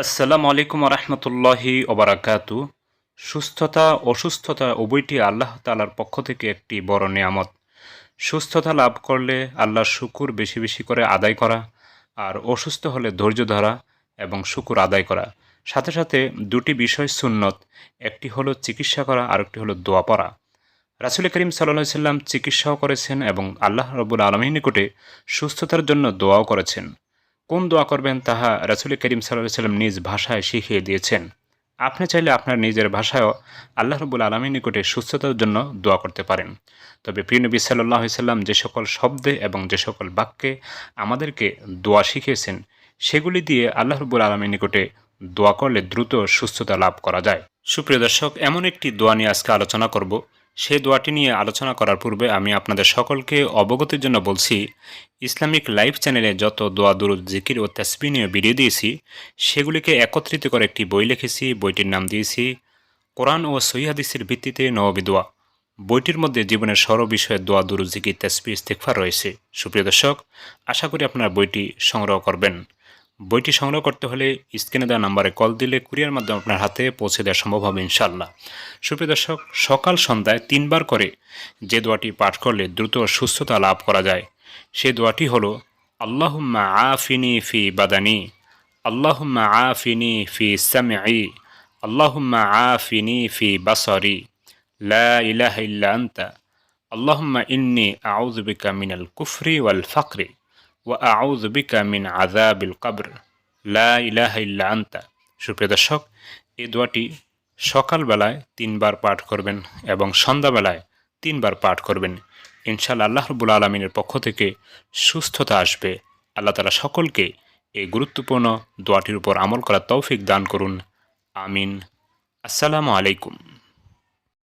আসসালামু আলাইকুম রহমতুল্লাহি ওবারাকাতু। সুস্থতা অসুস্থতা উভয়টি আল্লাহ তাআলার পক্ষ থেকে একটি বড় নেয়ামত। সুস্থতা লাভ করলে আল্লাহর শুকুর বেশি বেশি করে আদায় করা, আর অসুস্থ হলে ধৈর্য ধরা এবং শুকুর আদায় করা। সাথে সাথে দুটি বিষয় সুন্নত, একটি হলো চিকিৎসা করা, আরেকটি হলো দোয়া পড়া। রাসূল করিম সাল্লাল্লাহু আলাইহি সাল্লাম চিকিৎসাও করেছেন এবং আল্লাহ রাব্বুল আলামিনের নিকটে সুস্থতার জন্য দোয়াও করেছেন। কোন দোয়া করবেন তাহা রাসূল করিম সাল্লাল্লাহু আলাইহি সাল্লাম নিজ ভাষায় শিখিয়ে দিয়েছেন। আপনি চাইলে আপনার নিজের ভাষায়ও আল্লাহ রাব্বুল আলামিনের নিকটে সুস্থতার জন্য দোয়া করতে পারেন। তবে প্রিয় নবী সাল্লাল্লাহু আলাইহি সাল্লাম যে সকল শব্দে এবং যে সকল বাক্যে আমাদেরকে দোয়া শিখিয়েছেন, সেগুলি দিয়ে আল্লাহ রাব্বুল আলামিনের নিকটে দোয়া করলে দ্রুত সুস্থতা লাভ করা যায়। সুপ্রিয় দর্শক, এমন একটি দোয়া নিয়ে আজকে আলোচনা করব। সেই দোয়াটি নিয়ে আলোচনা করার পূর্বে আমি আপনাদের সকলকে অবগতির জন্য বলছি, ইসলামিক লাইভ চ্যানেলে যত দোয়া দুরুদ জিকির ও তাসবিহ নিয়ে ভিডিও দিয়েছি, সেগুলিকে একত্রিত করে একটি বই লিখেছি। বইটির নাম দিয়েছি কোরআন ও সহিহ হাদিসের ভিত্তিতে নববী দোয়া। বইটির মধ্যে জীবনের সর্ব বিষয়ে দোয়া দুরুদ জিকির তাসবিহ ইস্তিগফার রয়েছে। সুপ্রিয় দর্শক, আশা করি আপনারা বইটি সংগ্রহ করবেন। বইটি সংগ্রহ করতে হলে স্ক্রিনে দেওয়া নাম্বারে কল দিলে কুরিয়ার মাধ্যমে আপনার হাতে পৌঁছে দেওয়া সম্ভব হবে ইনশাআল্লাহ। সুপ্রিয় দর্শক, সকাল সন্ধ্যায় 3 বার করে যে দোয়াটি পাঠ করলে দ্রুত সুস্থতা লাভ করা যায়, সে দোয়াটি হলো আল্লাহুম্মা আফিনি ফি বাদানি, আল্লাহুম্মা আফিনি ফি সামঈ, আল্লাহুম্মা আফিনি ফি বাসারি, লা ইলাহা ইল্লা আনতা, আল্লাহুম্মা ইন্নী আউযু বিকা মিনাল কুফরি ওয়াল ফাকরি ওয়া আউযু বিকা মিন আযাবিল কবর, লা ইলাহা ইল্লা আনতা। সুপ্রিয় দর্শক, এই দোয়াটি সকালবেলায় 3 বার পাঠ করবেন এবং সন্ধ্যাবেলায় 3 বার পাঠ করবেন। ইনশাআল্লাহ আল্লাহ রাব্বুল আলামিনের পক্ষ থেকে সুস্থতা আসবে। আল্লাহ তাআলা সকলকে এই গুরুত্বপূর্ণ দোয়াটির উপর আমল করার তৌফিক দান করুন। আমিন। আসসালামু আলাইকুম।